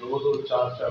2-2 4-4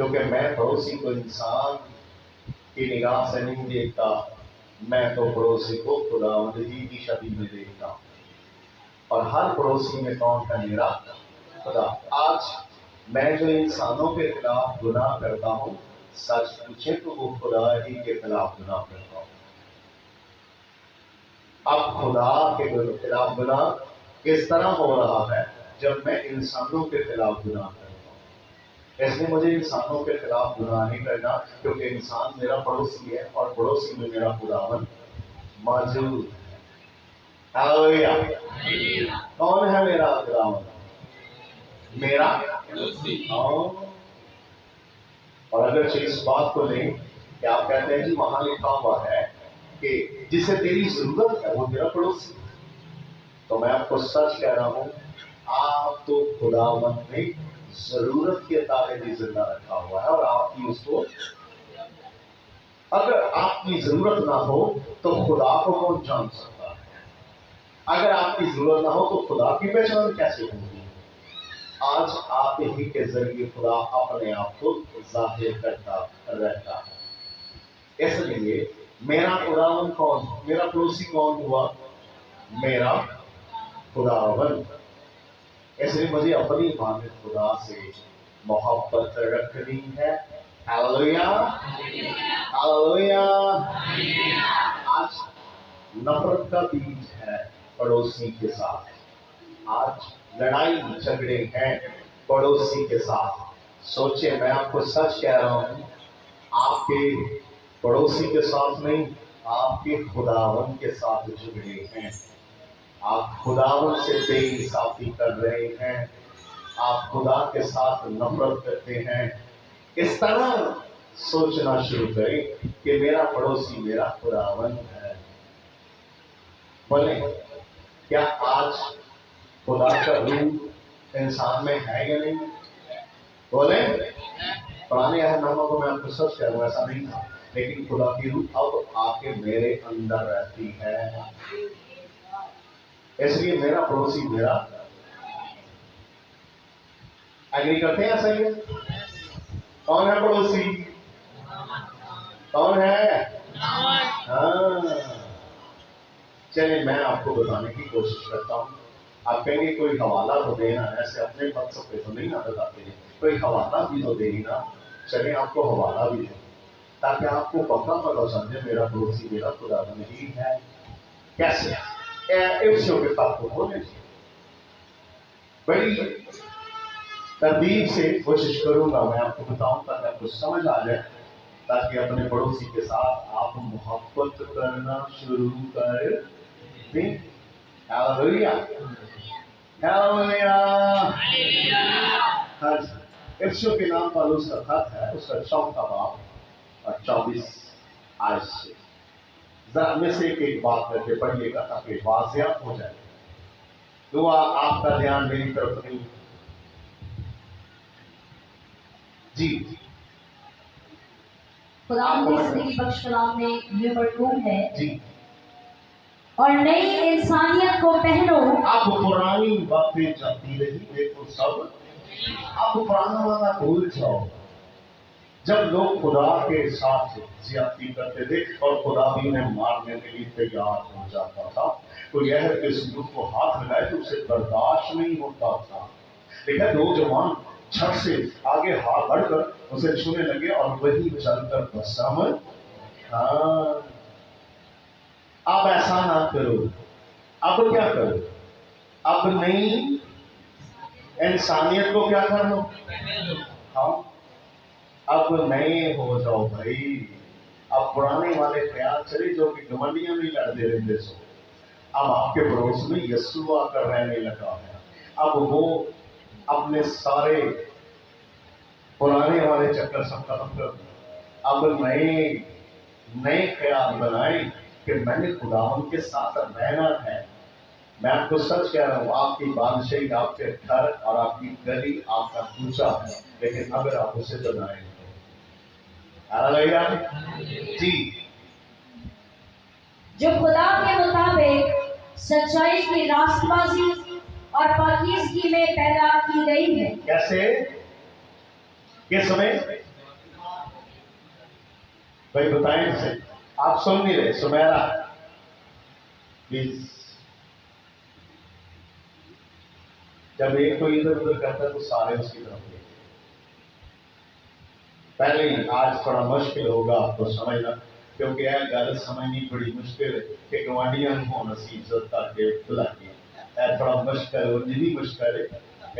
کیونکہ میں پڑوسی کو انسان کی نگاہ سے نہیں دیکھتا، میں تو پڑوسی کو خداوند ہی کی شکل میں دیکھتا ہوں، اور ہر پڑوسی میں کون ہے؟ میرا خدا۔ آج میں جو انسانوں کے خلاف گناہ کرتا ہوں، سچ پوچھے تو وہ خدا ہی کے خلاف گناہ کرتا ہوں۔ اب خدا کے خلاف گناہ کس طرح ہو رہا ہے؟ جب میں انسانوں کے خلاف گناہ کرتا ہوں۔ اس لیے مجھے انسانوں کے خلاف گناہ نہیں کرنا، کیونکہ انسان میرا پڑوسی ہے اور پڑوسی میں میرا خداوند موجود ہے۔ ہاللویہ۔ کون ہے میرا خداوند؟ میرا پڑوسی۔ اور اگر اس بات کو لیں کہ آپ کہتے ہیں جی وہاں لکھا ہوا ہے کہ جسے تیری ضرورت ہے وہ میرا پڑوسی، تو میں آپ کو سچ کہہ رہا ہوں، آپ تو خداوند نے ضرورت کے تحت ہی زندہ رکھا ہوا ہے، اور آپ کی اس کو، اگر آپ کی ضرورت نہ ہو تو خدا کو کون جان سکتا ہے؟ اگر آپ کی ضرورت نہ ہو تو خدا کی پہچان کیسے ہوگی؟ آج آپ ہی کے ذریعے خدا اپنے آپ کو ظاہر کرتا رہتا ہے۔ اس لیے میرا خداوند کون؟ میرا پڑوسی کون ہوا؟ میرا خداوند۔ اس لیے مجھے اپنی مانند خدا سے محبت رکھنی ہے۔ Hallelujah, hallelujah. آج نفرت کا بیج ہے پڑوسی کے ساتھ، آج لڑائی جھگڑے ہیں پڑوسی کے ساتھ۔ سوچے، میں آپ کو سچ کہہ رہا ہوں، آپ کے پڑوسی کے ساتھ نہیں، آپ کے خداوند کے ساتھ جھگڑے ہیں۔ آپ خداوند سے بے انصافی کر رہے ہیں، آپ خدا کے ساتھ نفرت کرتے ہیں۔ اس طرح سوچنا شروع کریں کہ میرا پڑوسی میرا خداوند ہے۔ بولیں، کیا آج خدا کا روح انسان میں ہے یا نہیں؟ بولیں، پرانے عہد نامہ کو میں آپ کو سچ کہہ رہا ہوں ایسا نہیں تھا، لیکن خدا کی روح اب آ کے میرے اندر رہتی ہے۔ اس لیے میرا پڑوسی میرا، ایگری کرتے ہیں ایسا ہی ہے؟ کون ہے پڑوسی؟ کون ہے؟ ہاں، چلے میں آپ کو بتانے کی کوشش کرتا ہوں۔ آپ کہیں گے کوئی حوالہ تو دینا، ایسے اپنے مقصد پہ تو نہیں بتاتے ہیں، کوئی حوالہ بھی تو دے نا۔ چلے آپ کو حوالہ بھی دیں تاکہ آپ کو پتا سمجھے میرا پڑوسی میرا خداوند ہی ہے۔ کیسے؟ افسیوں کے خط کو کھولیں، بڑی ترتیب سے کوشش کروں گا میں آپ کو بتاؤں تاکہ آپ کو سمجھ آ جائے، تاکہ اپنے پڑوسی کے ساتھ آپ محبت کرنا شروع کر دیں۔ Hallelujah, hallelujah. افسیوں کے نام پر اس کا خط ہے، اس کا 4 باب اور 24 آیت سے ذرا میں سے ایک بات کر کے پڑھیے گا تاکہ واضح ہو جائے۔ دعا آپ کا دھیان میری طرف نہیں۔ جی، خدا کی زندگی بخش کلام میں یہ مرکوم ہے، جی، اور نئی انسانیت کو پہنو۔ اب پرانی باتیں چلتی رہی، دیکھو سب اب پرانا والا بھول جاؤ۔ جب لوگ خدا کے ساتھ زیادتی کرتے تھے اور خدا بھی انہیں مارنے کے لیے تیار ہو جاتا تھا، تو یہ ہے کہ صندوق کو ہاتھ لگائے تو اسے برداشت نہیں ہوتا تھا، لیکن نوجوان چھت سے آگے ہاتھ بڑھ کر اسے چھونے لگے اور وہی چل کر بسم۔ ہاں، اب ایسا نہ کرو۔ اب کیا کرو؟ اب نئی انسانیت کو کیا کر لو؟ ہاں، اب نئے ہو جاؤ بھائی۔ اب پرانے والے خیال چلے جو کہ گمنڈیاں نہیں لڑتے رہتے سو، اب آپ کے پڑوس میں یسوع آ کر رہنے لگا ہے۔ اب وہ اپنے سارے پرانے والے چکر سب ختم کر دیں، اب نئے خیال بنائیں کہ میں نے خداوند کے ساتھ رہنا ہے۔ میں آپ کو سچ کہہ رہا ہوں، آپ کی بادشاہی آپ کے گھر اور آپ کی گلی آپ کا دوسرا ہے، لیکن اگر آپ اسے بنائیں گے۔ جی، جو خدا کے مطابق سچائی کی راست بازی اور پاکیزگی میں پیدا کی گئی ہے۔ کیسے؟ کس میں؟ بھائی بتائیں سے آپ سن نہیں رہے. سمیرا پلیز. جب ایک کوئی ادھر ادھر کرتا ہے تو سارے اس کی طرف دیکھتے. پہلے ہی آج تھوڑا مشکل ہوگا آپ کو سمجھنا, کیونکہ یہ گل سمجھنی بڑی مشکل ہے کہ گوانڈیاں کو نصیب عزت کر کے بلاتی ہے. تھوڑا مشکل ہے, جتنی مشکل ہے.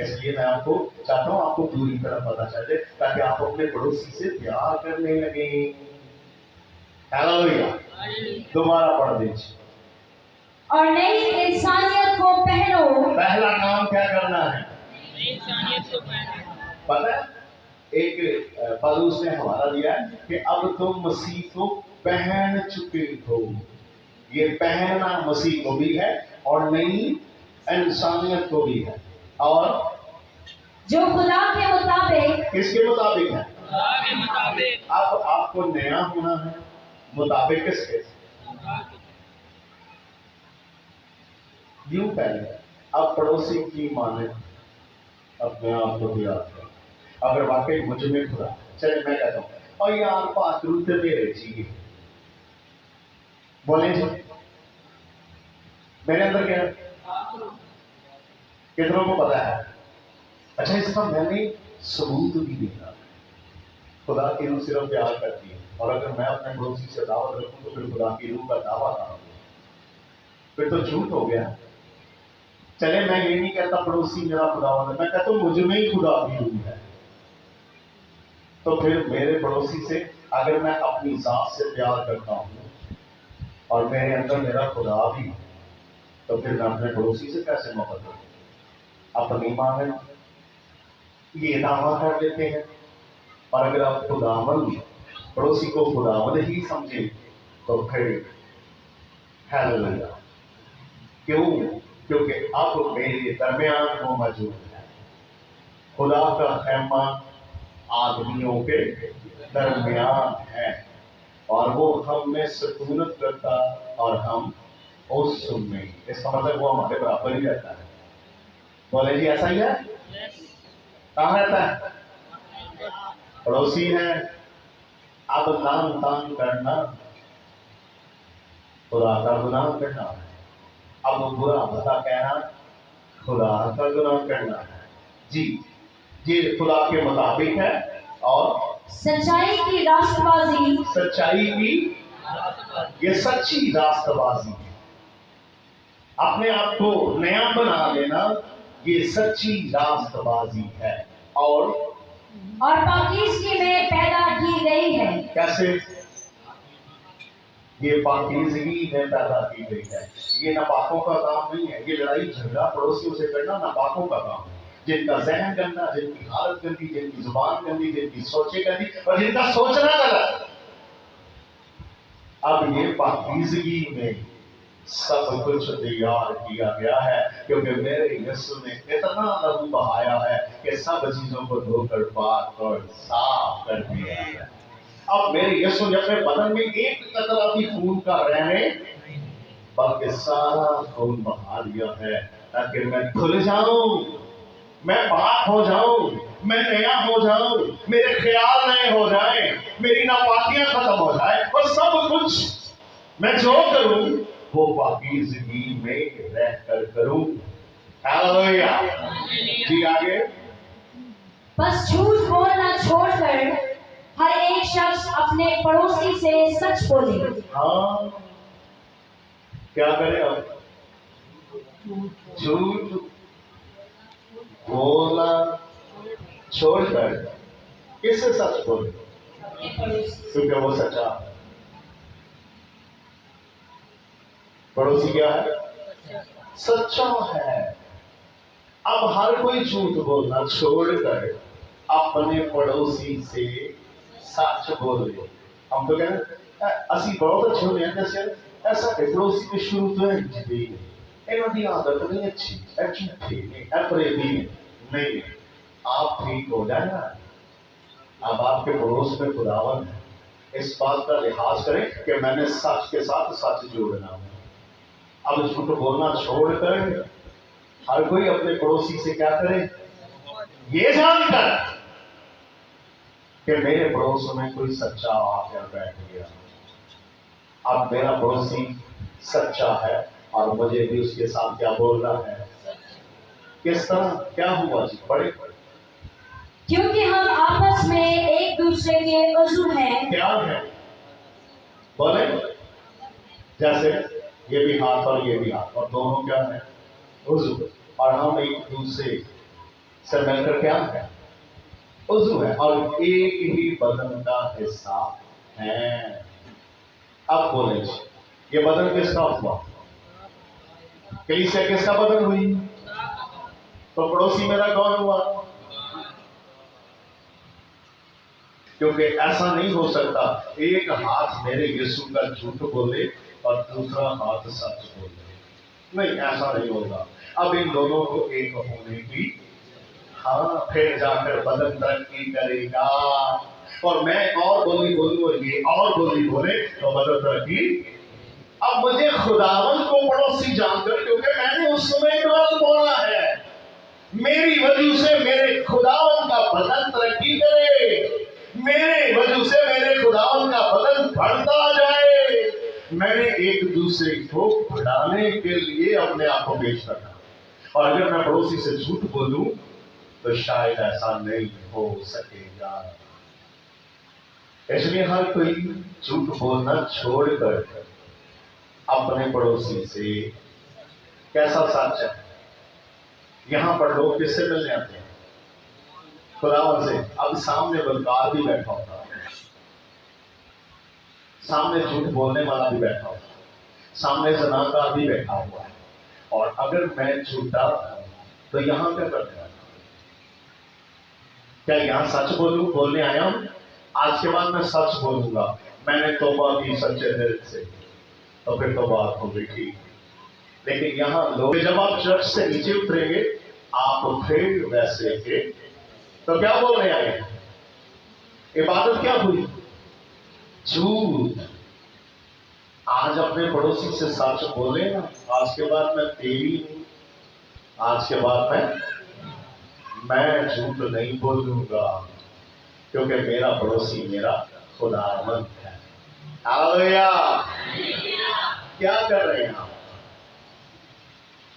اس لیے میں آپ کو چاہتا ہوں آپ کو پوری طرح پتا چلے تاکہ آپ اپنے پڑوسی سے پیار کرنے لگیں. ہیلویا. دوبارہ پڑھ دیجیے. اور نئی انسانیت کو پہنو. پہلا کام کیا کرنا ہے؟ انسانیت کو پہنو. پتہ ہے ایک پالوس نے حوالہ دیا ہے کہ اب تم مسیح کو پہن چکے ہو. یہ پہننا مسیح کو بھی ہے اور نئی انسانیت کو بھی ہے. اور جو خدا کے مطابق. کس کے مطابق ہے؟ خدا کے مطابق. اب آپ کو نیا ہونا ہے مطابق کس کے؟ یوں پہلے اب پڑوسی کی مانے اپنے آپ کو تیار کریں. اگر واقعی مجھ میں خدا, چلے میں کہتا ہوں اور یار پاک روتے میرے چاہیے, بولیں جی میرے اندر کیا ہے؟ کتنوں کو پتا ہے؟ اچھا اس کا میں نے ثبوت بھی دیکھا. خدا کی روح صرف پیار کرتی ہے, اور اگر میں اپنے پڑوسی سے دعوت رکھوں تو پھر خدا کی روح کا دعویٰ کروں, پھر تو جھوٹ ہو گیا. چلے میں یہ نہیں کہتا پڑوسی میرا خدا ہوتا ہے, میں کہتا ہوں مجھ میں ہی خدا کی روح ہے. تو پھر میرے پڑوسی سے اگر میں اپنی ذات سے پیار کرتا ہوں اور میرے اندر میرا خدا بھی, تو پھر میں اپنے پڑوسی سے کیسے محبت کروں؟ اپنی ماں ہے یہ دعویٰ کر لیتے ہیں. اور اگر آپ خداوند پڑوسی کو خداوند ہی سمجھیں تو پھر ہیلویا. کیوں؟ کیونکہ اب میرے درمیان وہ موجود ہے. خدا کا خیمہ آدمیوں کے درمیان ہے اور وہ ہم میں سکونت کرتا اور ہم اس میں. اس کا مطلب وہ ہمارے برابر ہی رہتا ہے. بولے جی ایسا ہی ہے. کہاں رہتا ہے؟ پڑوسی ہے. اب نام تان کرنا خدا کا گناہ کرنا ہے. اب برا بھلا کہنا خدا کا گناہ کرنا ہے. جی یہ خدا کے مطابق ہے. اور سچائی کی راست بازی. سچائی کی یہ سچی راست بازی ہے. اپنے آپ کو نیا بنا لینا یہ سچی راست بازی ہے. اور پاکیزگی میں پیدا کی گئی ہے. کیسے؟ یہ پاکیزگی میں پیدا کی گئی ہے. یہ ناپاکوں کا کام نہیں ہے. یہ لڑائی جھگڑا پڑوسیوں سے کرنا ناپاکوں کا کام ہے, جن کا ذہن گندا, جن کی حالت گندی, جن کی زبان گندی, جن کی سوچیں گندی اور جن کا سوچنا غلط. اب یہ پاکیزگی میں سب کچھ تیار کیا گیا ہے, کیونکہ میرے یسوع نے اتنا لہو بہایا ہے کہ سب چیزوں کو دھو کر پاک اور صاف کر دیا ہے. اب میرے یسوع نے اپنے بدن میں ایک قطرہ بھی خون کا رہنے بلکہ سارا خون بہا دیا ہے تاکہ میں کھل جاؤں, میں پاک ہو جاؤں, میں نیا ہو جاؤں, میرے خیال نئے ہو جائیں, میری ناپاکیاں ختم ہو جائیں اور سب کچھ میں جو کروں وہ پاکیزگی میں رہ کر کروں. ہیلویا. جی آگے. بس جھوٹ بولنا چھوڑ کر ہر ایک شخص اپنے پڑوسی سے سچ بولے. ہاں کیا کرے اب؟ جھوٹ بولنا چھوڑ کر کس سے سچ بولے؟ کیونکہ وہ سچا ہے. پڑوسی کیا ہے؟ سچا ہے. اب ہر کوئی جھوٹ بولنا چھوڑ کر اپنے پڑوسی سے سچ بول رہے. ہم تو کہتے ہیں اسی بہت اچھے ہوتے ہیں, جیسے ایسا کہ پڑوسی میں شروع تو ہے انہوں کی عادت نہیں اچھی, نہیں. آپ ٹھیک ہو جائیں نا. اب آپ کے پڑوس میں خداوند ہے, اس بات کا لحاظ کریں کہ میں نے سچ کے ساتھ سچ جوڑنا ہے. اب جھوٹ بولنا چھوڑ کر ہر کوئی اپنے پڑوسی سے کیا کرے؟ یہ جان کر کہ میرے پڑوس میں کوئی سچا آ کر بیٹھ گیا. اب میرا پڑوسی سچا ہے اور مجھے بھی اس کے ساتھ کیا بولنا ہے. کس طرح کیا ہوا جی؟ بڑے کیونکہ ہم آپس میں ایک دوسرے کے عضو ہیں. کیا ہے بولے؟ جیسے یہ بھی ہاتھ اور یہ بھی ہاتھ اور دونوں کیا ہے؟ عضو. اور ہم ایک دوسرے سے مل کر کیا ہے؟ عضو ہے اور ایک ہی بدن کا حصہ ہے. اب بولے یہ بدن کس کا ہوا؟ کلیسیا کس کا بدن ہوئی؟ تو پڑوسی میرا کون ہوا؟ کیونکہ ایسا نہیں ہو سکتا ایک ہاتھ میرے یسوع کا جھوٹ بولے اور دوسرا ہاتھ سچ بولے. نہیں، ایسا نہیں ہوگا. اب ان دونوں کو ایک ہونے کی پھر جا کر بدن ترقی کرے گا. اور میں اور بولی بولوں اور یہ اور بولی بولے تو بدن ترقی. اب مجھے خداوند کو پڑوسی جان کر، کیونکہ میں نے اس سمے ایک بولا ہے، میری وجہ سے میرے خداوند کا بدن ترقی کرے، میرے وجہ سے میرے خداوند کا بدن بڑھتا جائے. میں نے ایک دوسرے کو بڑھانے کے لیے اپنے آپ کو پیش کرنا. اور اگر میں پڑوسی سے جھوٹ بولوں تو شاید ایسا نہیں ہو سکے گا. اس لیے ہر کوئی جھوٹ بولنا چھوڑ کر اپنے پڑوسی سے کیسا سچ ہے. یہاں پر لوگ کس سے ملنے آتے ہیں؟ خداوند سے. اب سامنے بلکار بھی بیٹھا ہوتا ہے، سامنے جھوٹ بولنے والا بھی بیٹھا ہوتا ہے، سامنے زناکار بھی بیٹھا ہوا ہے. اور اگر میں جھوٹا ہوں تو یہاں کیا کرنے آیا؟ کیا یہاں سچ بولنے آیا ہوں؟ آج کے بعد میں سچ بولوں گا. میں نے توبہ کی سچے دل سے تو پھر تو بات ہو گئی ٹھیک. لیکن یہاں لوگ جب آپ چرچ سے نیچے اتریں گے آپ پھر ویسے کے تو کیا بولنے آئے؟ عبادت کیا ہوئی؟ جھوٹ. آج اپنے پڑوسی سے سچ بولے نا، آج کے بعد میں تیری ہوں، آج کے بعد میں جھوٹ نہیں بولوں گا، کیونکہ میرا پڑوسی میرا خداوند ہے. ہاللویا. کیا کر رہے ہیں آپ؟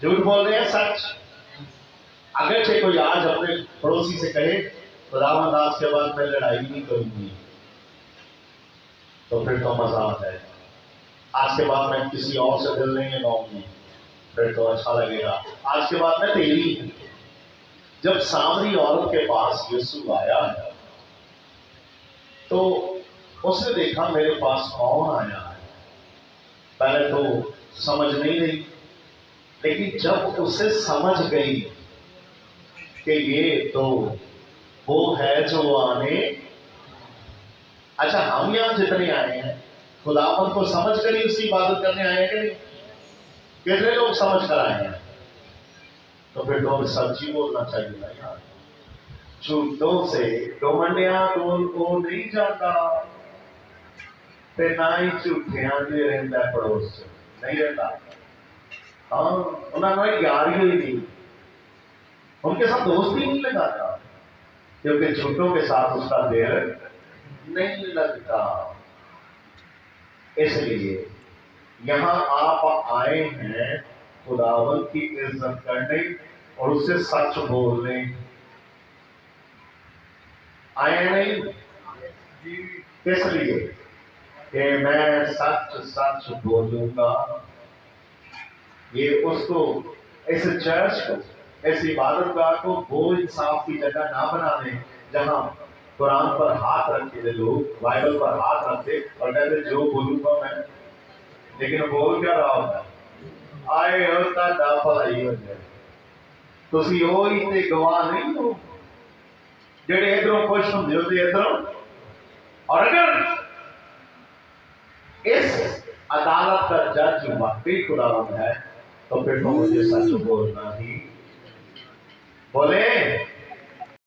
جھوٹ بول رہے ہیں سچ. اگرچہ کوئی آج اپنے پڑوسی سے کہے خداوند آج کے بعد میں لڑائی نہیں کروں گی، تو پھر تو مذاق ہے. آج کے بعد میں کسی اور سے دل نہیں لگاؤں گی، پھر تو اچھا لگے گا. آج کے بعد میں تیری ہوں. جب سامری عورت کے پاس یسوع آیا تو اس نے دیکھا میرے پاس کون آیا ہے. پہلے تو سمجھ نہیں رہی، لیکن جب اسے سمجھ گئی کہ یہ تو وہ ہے جو آنے. اچھا، ہم یہاں جتنے آئے ہیں خداوند کو سمجھ کر ہی اس کی عبادت کرنے آئے ہیں کہ نہیں؟ کتنے لوگ سمجھ کر آئے ہیں؟ تو پھر لوگ سچی بولنا چاہیے نا یار. جھوٹوں سے گھمنڈیاں کو نہیں جاتا، پھر نہ ہی جھوٹیاں بھی رہتا ہے پڑوس سے نہیں رہتا. ہاں، انہوں نے یاری ہوئی نہیں، ان کے ساتھ دوستی نہیں لگاتا، کیونکہ جھوٹوں کے ساتھ اس کا دل نہیں لگتا. اس لیے یہاں آپ آئے ہیں خداوند کی عزت کرنے اور اس سے سچ بولنے. آئے نہیں اس لیے کہ میں سچ بولوں گا. یہ اس کو، اس چرچ کو، اس عبادت گاہ کو وہ انصاف کی جگہ نہ بنا دیں جہاں قرآن پر ہاتھ رکھتے تھے لوگ، بائبل پر ہاتھ رکھتے اور کہتے جو بولوں گا میں. لیکن بول کیا رہا ہوتا؟ آئے ہوتا ڈاپا ہی ہو جائے. تسی وہی تے گواہ نہیں ہو جڑے ادھروں خوش ہوندے ہو تے ادھروں. اور اگر اس عدالت کا جج واقعی خداوند ہے تو پھر تو مجھے سچ بولنا ہی. بولے